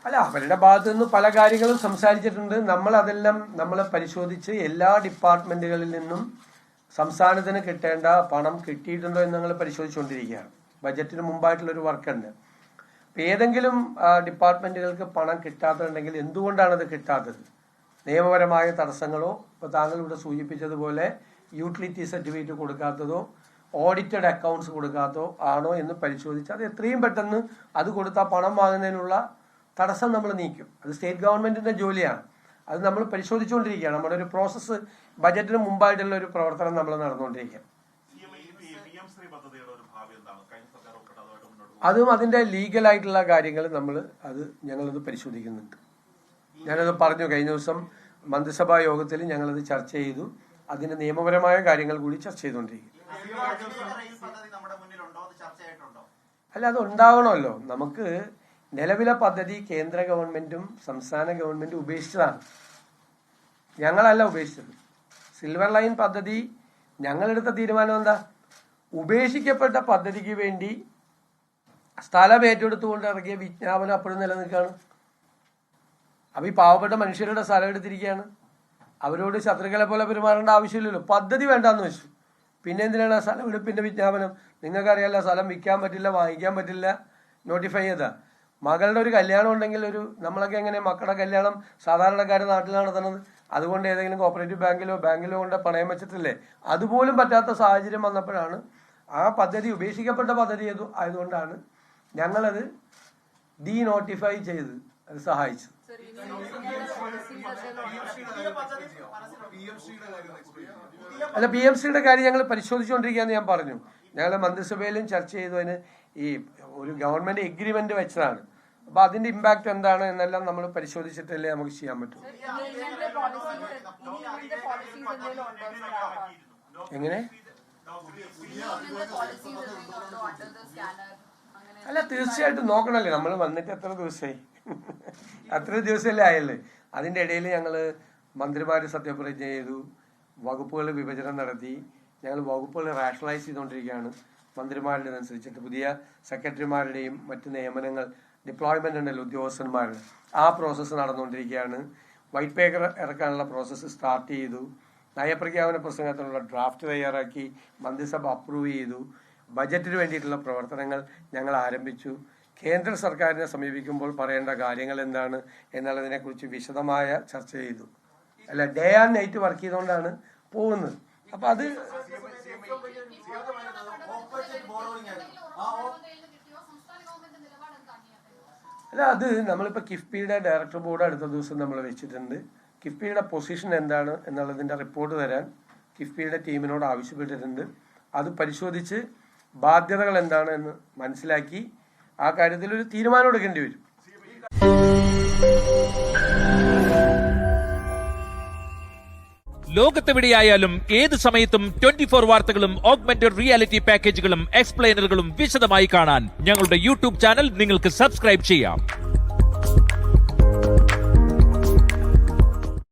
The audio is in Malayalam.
അല്ല, അവരുടെ ഭാഗത്തു നിന്ന് പല കാര്യങ്ങളും സംസാരിച്ചിട്ടുണ്ട്. നമ്മൾ പരിശോധിച്ച് എല്ലാ ഡിപ്പാർട്ട്മെന്റുകളിൽ നിന്നും സംസ്ഥാനത്തിന് കിട്ടേണ്ട പണം കിട്ടിയിട്ടുണ്ടോ എന്ന് ഞങ്ങൾ പരിശോധിച്ചുകൊണ്ടിരിക്കുകയാണ്. ബജറ്റിന് മുമ്പായിട്ടുള്ളൊരു വർക്കുണ്ട്. ഏതെങ്കിലും ഡിപ്പാർട്ട്മെന്റുകൾക്ക് പണം കിട്ടാത്തതുണ്ടെങ്കിൽ എന്തുകൊണ്ടാണത് കിട്ടാത്തത്? നിയമപരമായ തടസ്സങ്ങളോ, ഇപ്പോൾ താങ്കൾ ഇവിടെ സൂചിപ്പിച്ചതുപോലെ യൂട്ടിലിറ്റി സർട്ടിഫിക്കറ്റ് കൊടുക്കാത്തതോ ഓഡിറ്റഡ് അക്കൗണ്ട്സ് കൊടുക്കാത്തതോ ആണോ എന്ന് പരിശോധിച്ച് അത് എത്രയും പെട്ടെന്ന് അത് കൊടുത്താൽ പണം വാങ്ങുന്നതിനുള്ള തടസ്സം നമ്മൾ നീക്കും. അത് സ്റ്റേറ്റ് ഗവൺമെന്റിന്റെ ജോലിയാണ്. അത് നമ്മൾ പരിശോധിച്ചുകൊണ്ടിരിക്കുകയാണ്. നമ്മുടെ ഒരു പ്രോസസ്സ് ബജറ്റിന് മുമ്പായിട്ടുള്ള ഒരു പ്രവർത്തനം നമ്മൾ നടന്നുകൊണ്ടിരിക്കുകയാണ്. അതും അതിന്റെ ലീഗലായിട്ടുള്ള കാര്യങ്ങൾ ഞങ്ങളത് പരിശോധിക്കുന്നുണ്ട്. ഞാനത് പറഞ്ഞു കഴിഞ്ഞ ദിവസം മന്ത്രിസഭാ യോഗത്തിൽ ഞങ്ങളത് ചർച്ച ചെയ്തു. അതിന്റെ നിയമപരമായ കാര്യങ്ങൾ കൂടി ചർച്ച ചെയ്തുകൊണ്ടിരിക്കും. അല്ല, അത് ഉണ്ടാവണമല്ലോ. നമുക്ക് നിലവിലെ പദ്ധതി കേന്ദ്ര ഗവൺമെന്റും സംസ്ഥാന ഗവൺമെന്റും ഉപേക്ഷിച്ചതാണ്. ഞങ്ങളല്ല ഉപേക്ഷിച്ചത്. സിൽവർ ലൈൻ പദ്ധതി ഞങ്ങളെടുത്ത തീരുമാനം എന്താ? ഉപേക്ഷിക്കപ്പെട്ട പദ്ധതിക്ക് വേണ്ടി സ്ഥലം ഏറ്റെടുത്തുകൊണ്ട് ഇറങ്ങിയ വിജ്ഞാപനം അപ്പോഴും നിലനിൽക്കുകയാണ്. അപ്പൊ ഈ പാവപ്പെട്ട മനുഷ്യരുടെ സ്ഥലം എടുത്തിരിക്കുകയാണ്. അവരോട് ശത്രുക്കളെ പോലെ പെരുമാറേണ്ട ആവശ്യമില്ലല്ലോ. പദ്ധതി വേണ്ടാന്ന് വെച്ചു. പിന്നെ എന്തിനാണ് സ്ഥലം എടുപ്പിന്റെ വിജ്ഞാപനം? നിങ്ങൾക്കറിയാലോ, സ്ഥലം വിൽക്കാൻ പറ്റില്ല, വാങ്ങിക്കാൻ പറ്റില്ല, നോട്ടിഫൈ ചെയ്താ. മകളുടെ ഒരു കല്യാണം ഉണ്ടെങ്കിൽ നമ്മളൊക്കെ എങ്ങനെ മക്കളുടെ കല്യാണം സാധാരണക്കാരുടെ നാട്ടിൽ നടത്തുന്നത്? അതുകൊണ്ട് ഏതെങ്കിലും കോപ്പറേറ്റീവ് ബാങ്കിലോ കൊണ്ട് പണയം വെച്ചിട്ടില്ലേ? അതുപോലും പറ്റാത്ത സാഹചര്യം വന്നപ്പോഴാണ് ആ പദ്ധതി ഉപേക്ഷിക്കപ്പെട്ട പദ്ധതി ആയതുകൊണ്ടാണ് ഞങ്ങളത് നോട്ടിഫൈ ചെയ്ത് അത് സഹായിച്ചത്. അല്ല, PMCയുടെ കാര്യം ഞങ്ങൾ പരിശോധിച്ചുകൊണ്ടിരിക്കുകയെന്ന് ഞാൻ പറഞ്ഞു. ഞങ്ങൾ മന്ത്രിസഭയിലും ചർച്ച ചെയ്തതിന് ഈ ഒരു ഗവൺമെന്റ് എഗ്രിമെന്റ് വെച്ചതാണ്. അപ്പൊ അതിന്റെ ഇമ്പാക്ട് എന്താണ് എന്നെല്ലാം നമ്മൾ പരിശോധിച്ചിട്ടല്ലേ നമുക്ക് ചെയ്യാൻ പറ്റും. എങ്ങനെ? അല്ല, തീർച്ചയായിട്ടും നോക്കണല്ലേ. നമ്മൾ വന്നിട്ട് എത്ര ദിവസമായി? അത്ര ദിവസമല്ലേ ആയല്ലേ. അതിന്റെ ഇടയിൽ ഞങ്ങൾ മന്ത്രിമാര് സത്യപ്രതിജ്ഞ ചെയ്തു, വകുപ്പുകൾ വിഭജനം നടത്തി, ഞങ്ങൾ വകുപ്പുകൾ റാഷണലൈസ് ചെയ്തുകൊണ്ടിരിക്കുകയാണ്. മന്ത്രിമാരുടെ അനുസരിച്ചിട്ട് പുതിയ സെക്രട്ടറിമാരുടെയും മറ്റ് നിയമനങ്ങൾ, ഡിപ്ലോയ്മെന്റ് ഉണ്ടല്ലോ ഉദ്യോഗസ്ഥന്മാരുടെ, ആ പ്രോസസ്സ് നടന്നുകൊണ്ടിരിക്കുകയാണ്. വൈറ്റ് പേപ്പർ ഇറക്കാനുള്ള പ്രോസസ്സ് സ്റ്റാർട്ട് ചെയ്തു. നയപ്രഖ്യാപന പ്രസംഗത്തിനുള്ള ഡ്രാഫ്റ്റ് തയ്യാറാക്കി മന്ത്രിസഭ അപ്രൂവ് ചെയ്തു. ബജറ്റിന് വേണ്ടിയിട്ടുള്ള പ്രവർത്തനങ്ങൾ ഞങ്ങൾ ആരംഭിച്ചു. കേന്ദ്ര സർക്കാരിനെ സമീപിക്കുമ്പോൾ പറയേണ്ട കാര്യങ്ങൾ എന്താണ് എന്നുള്ളതിനെക്കുറിച്ച് വിശദമായ ചർച്ച ചെയ്തു. അല്ല, ഡേ ആൻഡ് നൈറ്റ് വർക്ക് ചെയ്തുകൊണ്ടാണ് പോകുന്നത്. അപ്പൊ അത് അല്ല, അത് നമ്മളിപ്പോൾ കിഫ്ബിയുടെ ഡയറക്ടർ ബോർഡ് അടുത്ത ദിവസം നമ്മൾ വെച്ചിട്ടുണ്ട്. കിഫ്ബിയുടെ പൊസിഷൻ എന്താണ് എന്നുള്ളതിൻ്റെ റിപ്പോർട്ട് തരാൻ കിഫ്ബിയുടെ ടീമിനോട് ആവശ്യപ്പെട്ടിട്ടുണ്ട്. അത് പരിശോധിച്ച് ബാധ്യതകൾ എന്താണ് എന്ന് മനസ്സിലാക്കി ആ കാര്യത്തിൽ ഒരു തീരുമാനം എടുക്കേണ്ടി വരും. ലോകത്തെവിടെയായാലും ഏത് സമയത്തും 24 വാർത്തകളും ഓഗ്മെന്റഡ് റിയാലിറ്റി പാക്കേജുകളും എക്സ്പ്ലെയിനറുകളും വിശദമായി കാണാൻ ഞങ്ങളുടെ യൂട്യൂബ് ചാനൽ നിങ്ങൾക്ക് സബ്സ്ക്രൈബ് ചെയ്യാം.